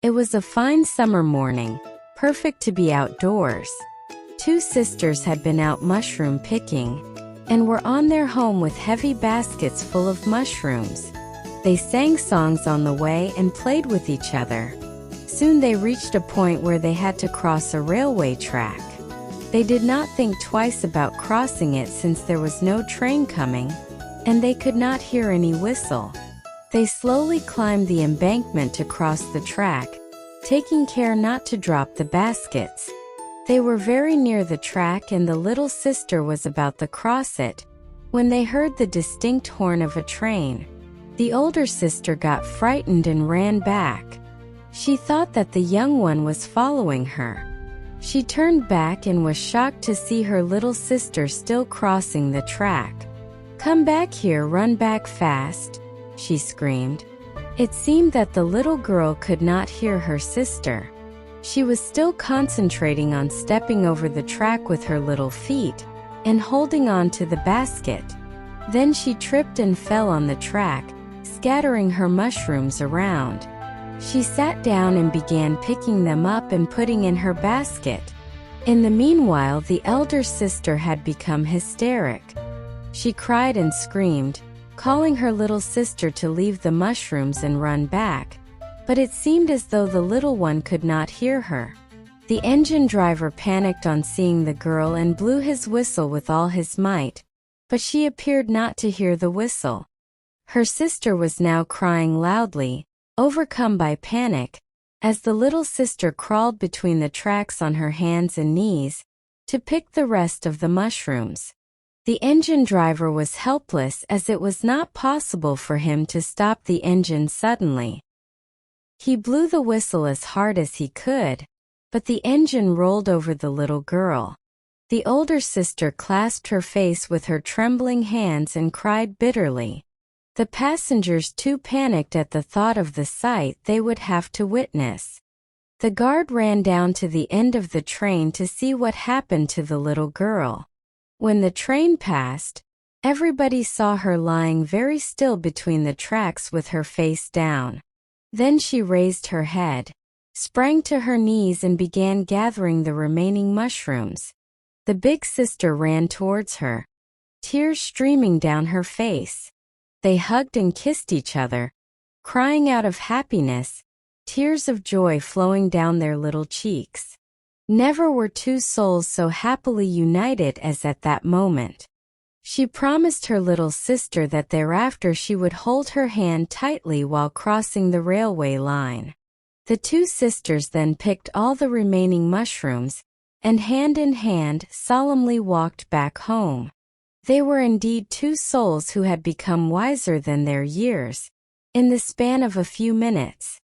It was a fine summer morning, perfect to be outdoors. Two sisters had been out mushroom picking and were on their home with heavy baskets full of mushrooms. They sang songs on the way and played with each other. Soon they reached a point where they had to cross a railway track. They did not think twice about crossing it since there was no train coming, and they could not hear any whistle. They slowly climbed the embankment to cross the track, taking care not to drop the baskets. They were very near the track and the little sister was about to cross it when they heard the distinct horn of a train. The older sister got frightened and ran back. She thought that the young one was following her. She turned back and was shocked to see her little sister still crossing the track. "Come back here, run back fast," she screamed. It seemed that the little girl could not hear her sister. She was still concentrating on stepping over the track with her little feet and holding on to the basket. Then she tripped and fell on the track, scattering her mushrooms around. She sat down and began picking them up and putting in her basket. In the meanwhile, the elder sister had become hysteric. She cried and screamed, calling her little sister to leave the mushrooms and run back, but it seemed as though the little one could not hear her. The engine driver panicked on seeing the girl and blew his whistle with all his might, but she appeared not to hear the whistle. Her sister was now crying loudly, overcome by panic, as the little sister crawled between the tracks on her hands and knees to pick the rest of the mushrooms. The engine driver was helpless as it was not possible for him to stop the engine suddenly. He blew the whistle as hard as he could, but the engine rolled over the little girl. The older sister clasped her face with her trembling hands and cried bitterly. The passengers too panicked at the thought of the sight they would have to witness. The guard ran down to the end of the train to see what happened to the little girl. When the train passed, everybody saw her lying very still between the tracks with her face down. Then she raised her head, sprang to her knees and began gathering the remaining mushrooms. The big sister ran towards her, tears streaming down her face. They hugged and kissed each other, crying out of happiness, tears of joy flowing down their little cheeks. Never were two souls so happily united as at that moment. She promised her little sister that thereafter she would hold her hand tightly while crossing the railway line. The two sisters then picked all the remaining mushrooms, and hand in hand solemnly walked back home. They were indeed two souls who had become wiser than their years, in the span of a few minutes.